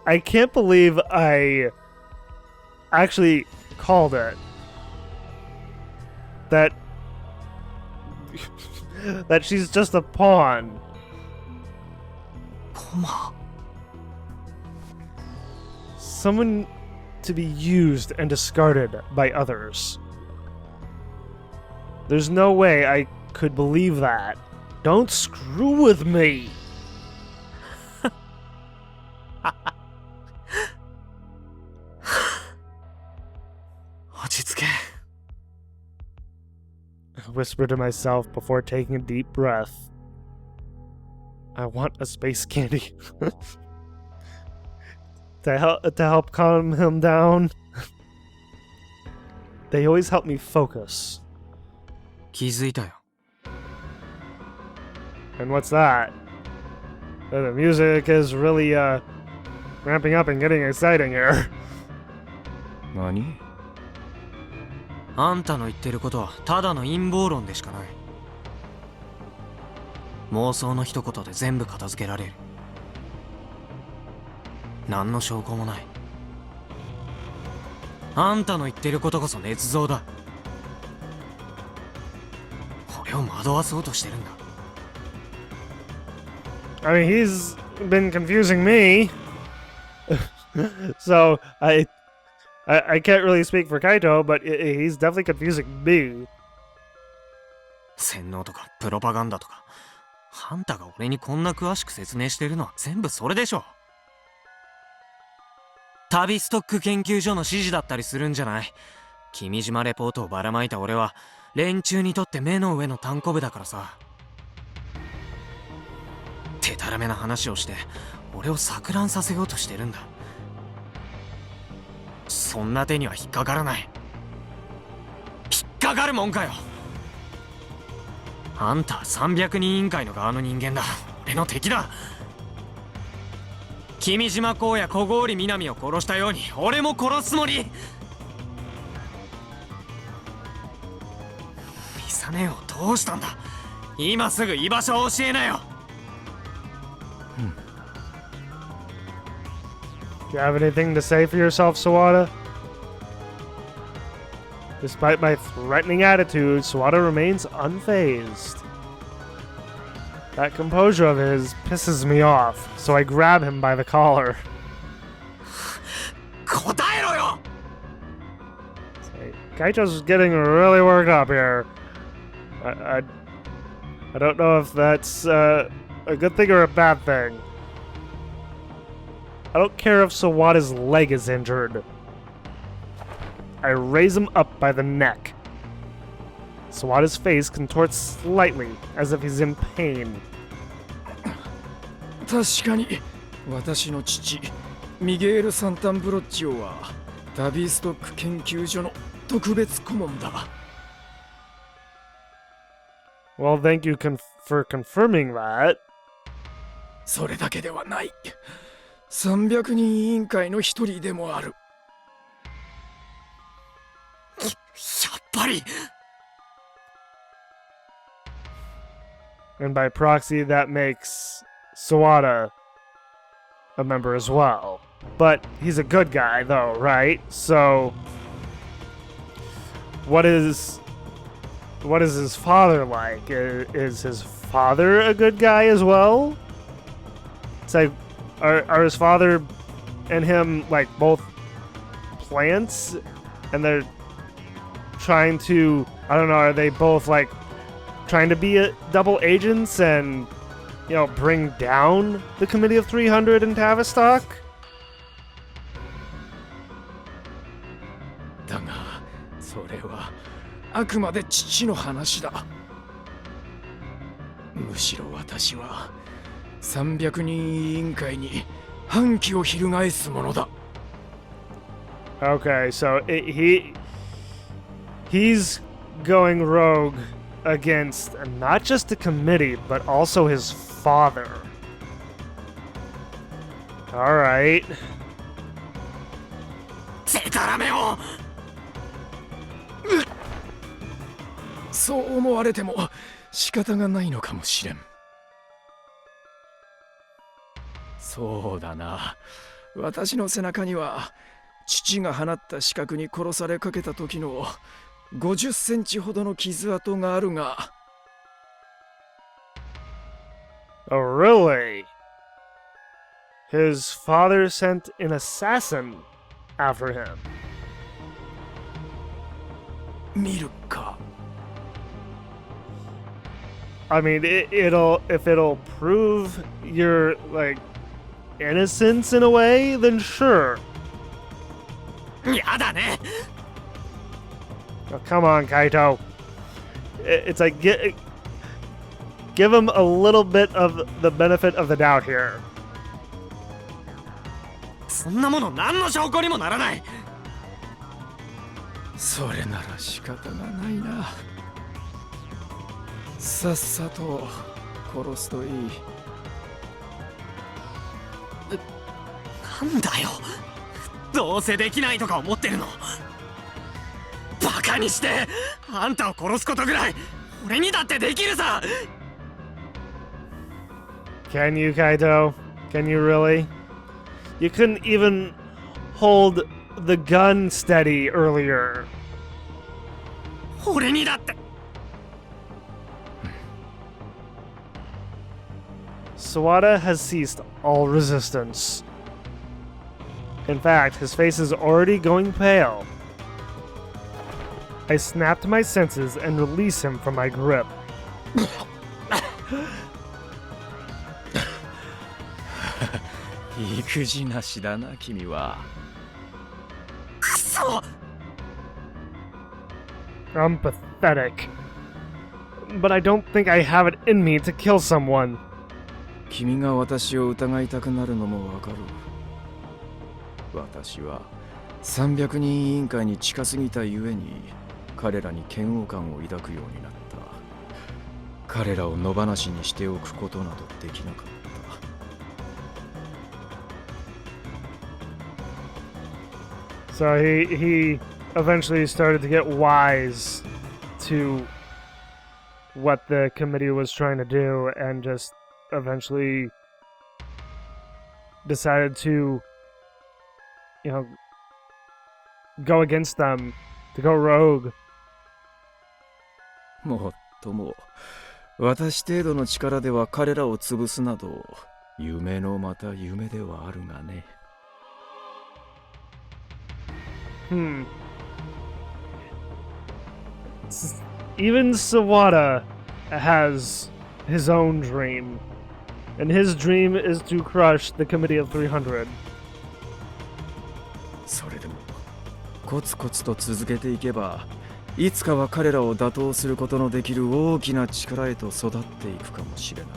I can't believe I actually called it. That she's just a pawn. コマ。Someone to be used and discarded by others. There's no way I could believe that. Don't screw with me. whisper to myself before taking a deep breath. I want a space candy. to help calm him down. They always help me focus. 気づいたよ。 And what's that? The music is really ramping up and getting exciting here. 何？あんたの言ってることはただの陰謀論でしかない。妄想の一言で全部片付けられる。何の証拠もない。あんたの言ってることこそ捏造だ。俺を惑わそうとしてるんだ。 I mean, he's been confusing me. So, I can't really speak for Kaito, but he's definitely confusing me. 洗脳とかプロパガンダとか、あんたが俺にこんな詳しく説明してるのは全部それでしょ。旅ストック研究所の指示だったりするんじゃない。君島レポートをばらまいた俺は連中にとって目の上の単行部だからさ。手たらめな話をして俺を錯乱させようとしてるんだ。そんな手には引っかからない。引っかかるもんかよ。あんたは300人委員会の側の人間だ。俺の敵だ。君島公也小郡南を殺したように俺も殺すつもり。ミサネをどうしたんだ。今すぐ居場所を教えなよ。Do you have anything to say for yourself, Sawada? Despite my threatening attitude, Sawada remains unfazed. That composure of his pisses me off, so I grab him by the collar. 答えろよ。 Kaito's getting really worked up here. I don't know if that's a good thing or a bad thing. I don't care if Sawada's leg is injured. I raise him up by the neck. Sawada's face contorts slightly, as if he's in pain. 確かに私の父ミゲール・サンタンブロッチオは旅ストック研究所の特別顧問だ。 Well, thank you for confirming that. それだけではない。300人委員会の一人でもある。やっぱり。 And by proxy, that makes Sawada a member as well. But he's a good guy, though, right? So, what is his father like? Is his father a good guy as well? It's like, are his father and him like both plants, and they're trying to, I don't know, are they both like trying to be double agents and, you know, bring down the Committee of 300 in Tavistock? だがそれはあくまで父の話だ。むしろ私は300人委員会に反旗を翻すものだ。 Okay, so he's going rogue against not just the committee, but also his father. Alright. デタラメを。そう思われても仕方がないのかもしれん。そうだな。私の背中には父が放った刺客に殺されかけた時の50センチほどの傷跡があるが。Oh, really? His father sent an assassin after him. 見るか。 I mean, if it'll prove your like innocence in a way, then sure. やだね。 Oh, come on, Kaito. It's like give him a little bit of the benefit of the doubt here. そんなもの何の証拠にもならない。それなら仕方がないな。さっさと殺すといい。なんだよ、どうせできないとか思ってるの。バカにして、あんたを殺すことぐらい俺にだってできるさ。 Can you, Kaito? Can you really? You couldn't even hold the gun steady earlier. 俺にだって。 Sawada has ceased all resistance. In fact, his face is already going pale. I snapped my senses and release him from my grip. 育児なしだな君は。くそ。 I'm pathetic. But I don't think I have it in me to kill someone. 君が私を疑いたくなるのもわかる。私は300人委員会に近すぎたゆえに彼らに嫌悪感を抱くようになった。彼らを野放しにしておくことなどできなかった。So he eventually started to get wise to what the committee was trying to do and just eventually decided to, you know, go against them, to go rogue. もっとも私程度の力では彼らを潰すなど夢のまた夢ではあるがね。Even Sawada has his own dream, and his dream is to crush the Committee of 300. それでもコツコツと続けていけばいつかは彼らを打倒することのできる大きな力へと育っていくかもしれない。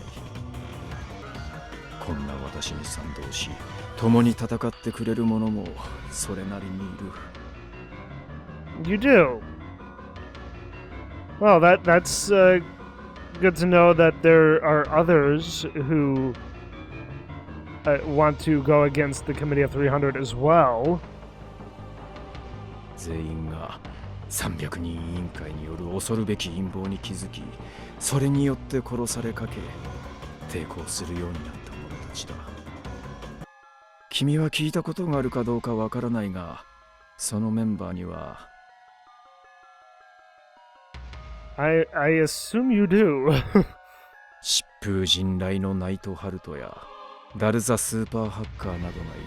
こんな私に賛同し共に戦ってくれる者もそれなりにいる。You do? Well, that's good to know that there are others who want to go against the Committee of 300 as well. 全員が300人委員会による恐るべき陰謀に気づき、それによって殺されかけ、抵抗するようになった者たちだ。君は聞いたことがあるかどうかわからないが、そのメンバーにはI assume you do. 疾風陣雷のナイトハルトやダルザスーパーハッカーなどがいる。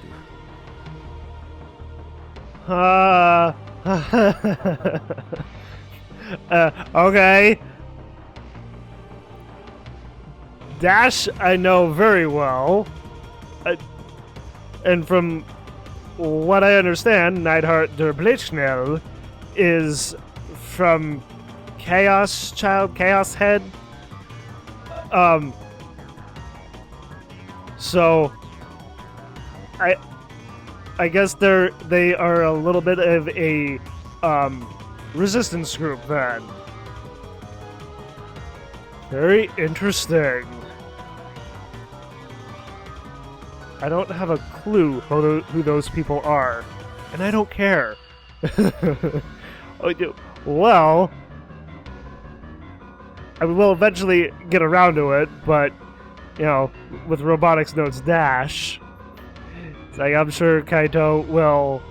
Okay. Dash, I know very well. And from what I understand, Neidhart der Blitzschnell is from Chaos Child, Chaos Head. So I guess they are a little bit of a resistance group then. Very interesting. I don't have a clue who those people are, and I don't care. Well, I will eventually get around to it, but, you know, with Robotics Notes Dash, it's like I'm sure Kaito will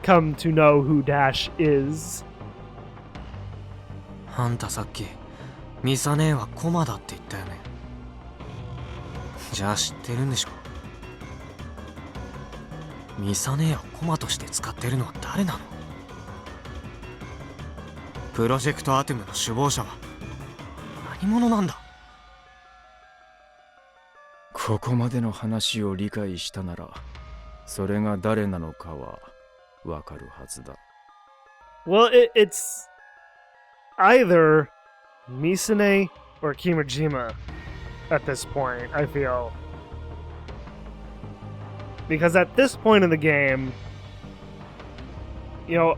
come to know who Dash is. あんたさっきミサ姉はコマだって言ったよね。じゃあ知ってるんでしょ。ミサ姉をコマとして使ってるのは誰なの？プロジェクトアテムの首謀者は何者なんだ？ここまでの話を理解したなら、それが誰なのかはわかるはずだ。Well, either Misa-ne or Kimijima at this point, I feel. Because at this point in the game, you know,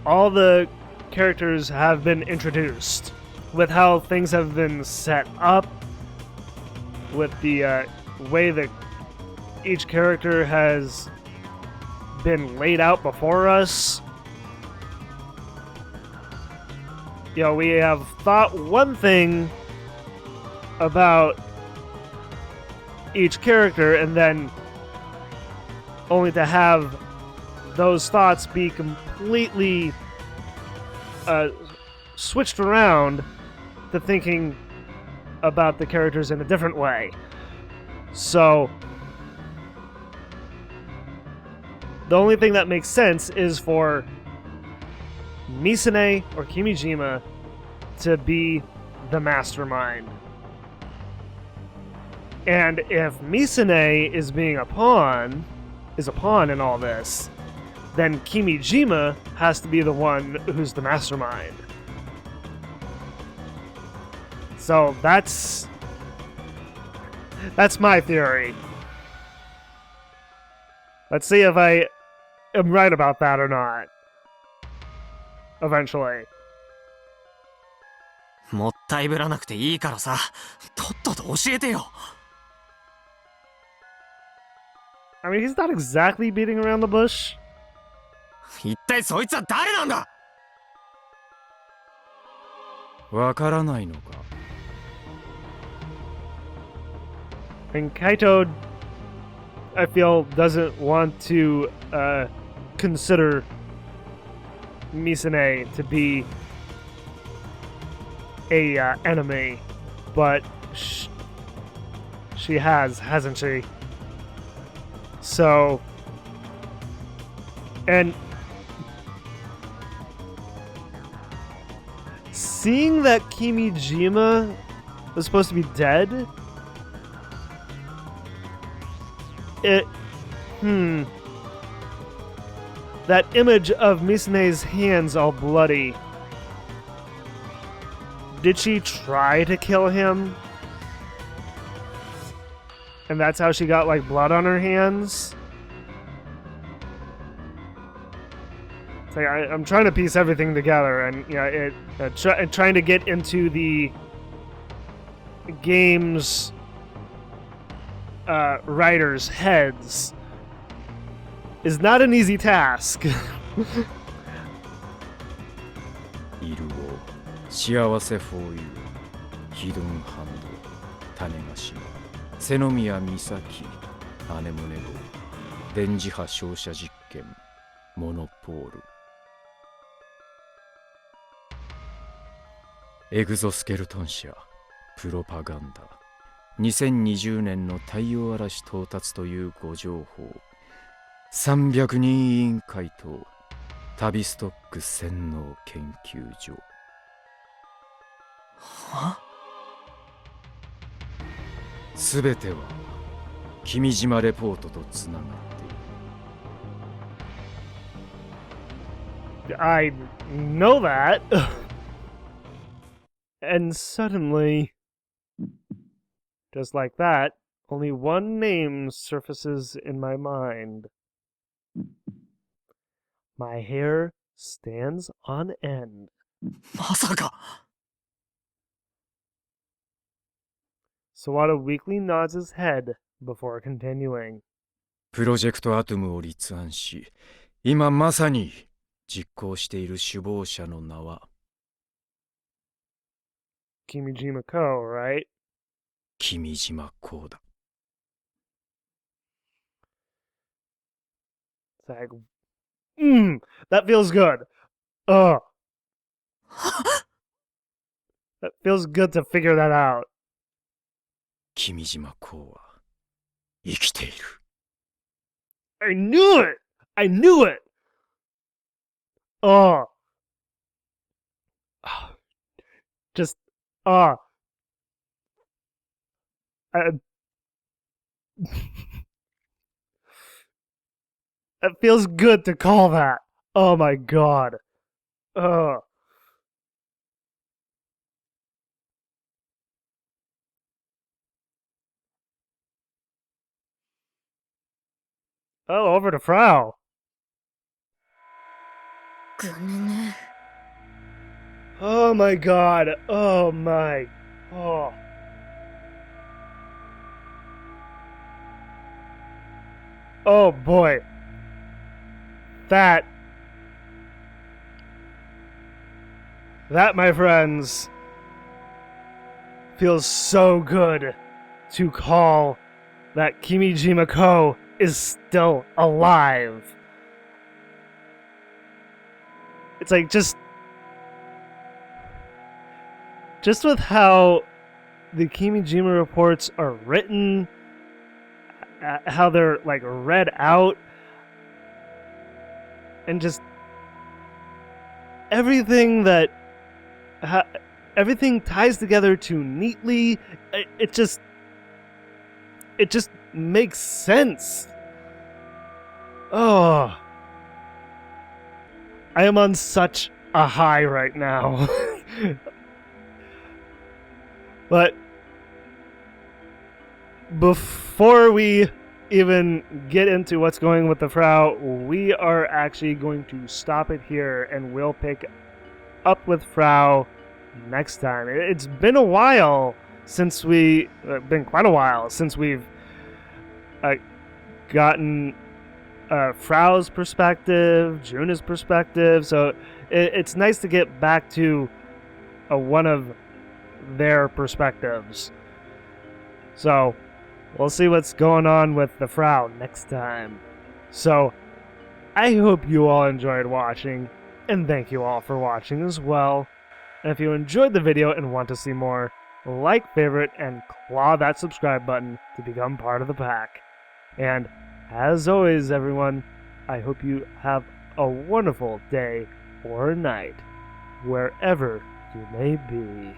all the characters have been introduced with how things have been set up, with the way that each character has been laid out before us. You know, we have thought one thing about each character and then only to have those thoughts be completely switched around to thinking about the characters in a different way. So the only thing that makes sense is for Misa-ne or Kimijima to be the mastermind. And if Misa-ne is a pawn in all this, then Kimijima has to be the one who's the mastermind. So that's my theory. Let's see if I am right about that or not. Eventually. もったいぶらなくていいからさ、とっとと教えてよ。I mean, he's not exactly beating around the bush. 一体そいつは誰なんだ。わからないのか。And Kaito, I feel, doesn't want to consider Misa-ne to be a enemy, but she hasn't she? So, and seeing that Kimijima was supposed to be dead, that image of Misa-ne's hands all bloody. Did she try to kill him? And that's how she got, like, blood on her hands? It's like, I'm trying to piece everything together, and, you know, trying to get into the game's writers' heads is not an easy task. いるを幸せフォーユーヒドンハンド種ヶ島瀬宮美咲姉宗号電磁波照射実験モノポールエグゾスケルトン社プロパガンダ2020年の太陽嵐到達というご情報300人委員会と旅ストック洗脳研究所は？すべては君島レポートとつながっている I know that. And suddenly, just like that, only one name surfaces in my mind. My hair stands on end. まさか。Sawada weakly nods his head before continuing. プロジェクトアトムを立案し今まさに実行している首謀者の名は Kimijima Ko, right? 君島光だ It's like, that feels good. That feels good to figure that out. 君島光は生きている I knew it! I knew it! Just, it feels good to call that. Oh my god. Oh, over to Frau. ごめんね。 Oh my god. Oh my. Oh. Oh boy. That, my friends, feels so good to call that Kimijima Ko is still alive. It's like just with how the Kimijima reports are written, how they're like read out, and just everything everything ties together too neatly. It just makes sense. Oh, I am on such a high right now. But before we even get into what's going with the Frau, we are actually going to stop it here, and we'll pick up with Frau next time. It's been a while since we've gotten Frau's perspective, Juna's perspective, so it's nice to get back to one of their perspectives. So we'll see what's going on with the Frau next time. So I hope you all enjoyed watching, and thank you all for watching as well. And if you enjoyed the video and want to see more, like, favorite, and claw that subscribe button to become part of the pack. And as always, everyone, I hope you have a wonderful day or night, wherever you may be.